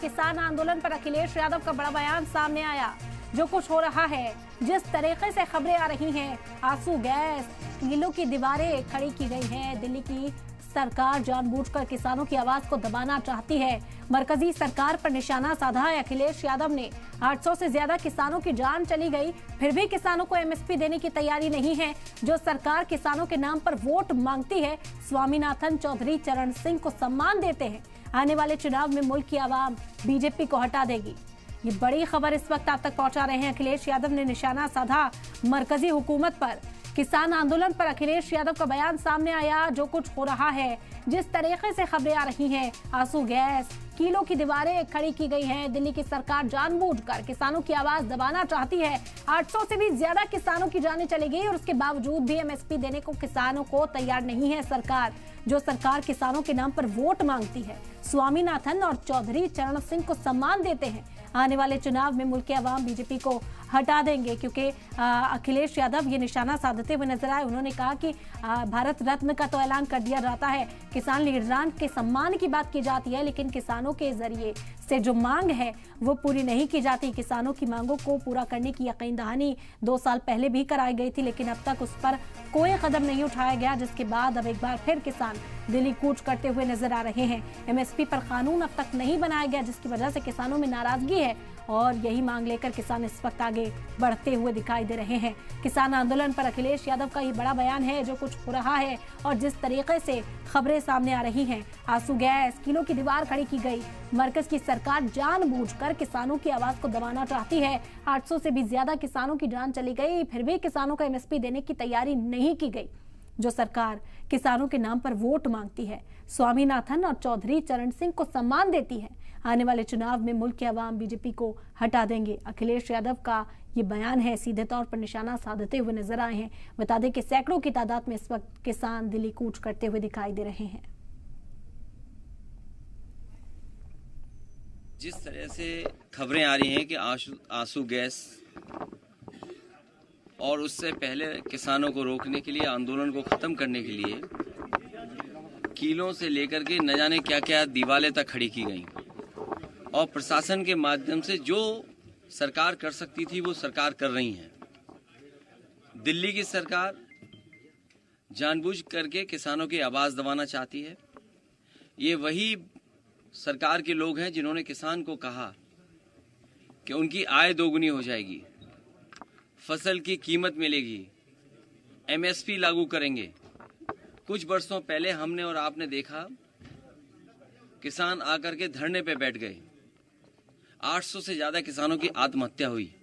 किसान आंदोलन पर अखिलेश यादव का बड़ा बयान सामने आया। जो कुछ हो रहा है, जिस तरीके से खबरें आ रही हैं, आंसू गैस, किलो की दीवारें खड़ी की गई हैं। दिल्ली की सरकार जानबूझकर किसानों की आवाज को दबाना चाहती है। मरकजी सरकार पर निशाना साधा है अखिलेश यादव ने। 800 से ज्यादा किसानों की जान चली गई, फिर भी किसानों को एमएसपी देने की तैयारी नहीं है। जो सरकार किसानों के नाम पर वोट मांगती है, स्वामीनाथन चौधरी चरण सिंह को सम्मान देते हैं। आने वाले चुनाव में मुल्क की आवाम बीजेपी को हटा देगी। ये बड़ी खबर इस वक्त आप तक पहुंचा रहे हैं। अखिलेश यादव ने निशाना साधा मरकजी हुकूमत पर। किसान आंदोलन पर अखिलेश यादव का बयान सामने आया। जो कुछ हो रहा है, जिस तरीके से खबरें आ रही हैं, आंसू गैस, किलो की दीवारें खड़ी की गई हैं। दिल्ली की सरकार जानबूझकर किसानों की आवाज दबाना चाहती है। 800 से भी ज्यादा किसानों की जानें चली गई और उसके बावजूद भी एमएसपी देने को किसानों को तैयार नहीं है सरकार। जो सरकार किसानों के नाम पर वोट मांगती है, स्वामीनाथन और चौधरी चरण सिंह को सम्मान देते हैं। आने वाले चुनाव में मुल्क के अवाम बीजेपी को हटा देंगे, क्योंकि अखिलेश यादव ये निशाना साधते हुए नजर आए। उन्होंने कहा कि भारत रत्न का तो ऐलान कर दिया जाता है, किसान लीडरान के सम्मान की बात की जाती है, लेकिन किसानों के जरिए से जो मांग है वो पूरी नहीं की जाती। किसानों की मांगों को पूरा करने की यकीन दहानी 2 साल पहले भी कराई गई थी, लेकिन अब तक उस पर कोई कदम नहीं उठाया गया, जिसके बाद अब एक बार फिर किसान दिल्ली कूच करते हुए नजर आ रहे हैं। एमएसपी पर कानून अब तक नहीं बनाया गया, जिसकी वजह से किसानों में नाराजगी है और यही मांग लेकर किसान इस वक्त आगे बढ़ते हुए दिखाई दे रहे हैं। किसान आंदोलन पर अखिलेश यादव का ये बड़ा बयान है। जो कुछ हो रहा है और जिस तरीके से खबरें सामने आ रही हैं, आंसू गैस, किलो की दीवार खड़ी की गई। मरकज की सरकार जानबूझकर किसानों की आवाज को दबाना चाहती है। 800 से भी ज्यादा किसानों की जान चली गई, फिर भी किसानों को एमएसपी देने की तैयारी नहीं की गई। जो सरकार किसानों के नाम पर वोट मांगती है, स्वामीनाथन और चौधरी चरण सिंह को सम्मान देती है। आने वाले चुनाव में मुल्क के अवाम बीजेपी को हटा देंगे। अखिलेश यादव का ये बयान है, सीधे तौर पर निशाना साधते हुए नजर आए हैं। बता दें कि सैकड़ों की तादाद में इस वक्त किसान दिल्ली कूच करते हुए दिखाई दे रहे हैं। जिस तरह से खबरें आ रही हैं कि आंसू गैस और उससे पहले किसानों को रोकने के लिए, आंदोलन को खत्म करने के लिए किलों से लेकर के न जाने क्या क्या दीवारें तक खड़ी की गई और प्रशासन के माध्यम से जो सरकार कर सकती थी वो सरकार कर रही है। दिल्ली की सरकार जानबूझ करके किसानों की आवाज दबाना चाहती है। ये वही सरकार के लोग हैं जिन्होंने किसान को कहा कि उनकी आय दोगुनी हो जाएगी, फसल की कीमत मिलेगी, एमएसपी लागू करेंगे। कुछ वर्षों पहले हमने और आपने देखा किसान आकर के धरने पे बैठ गए। 800 से ज्यादा किसानों की आत्महत्या हुई।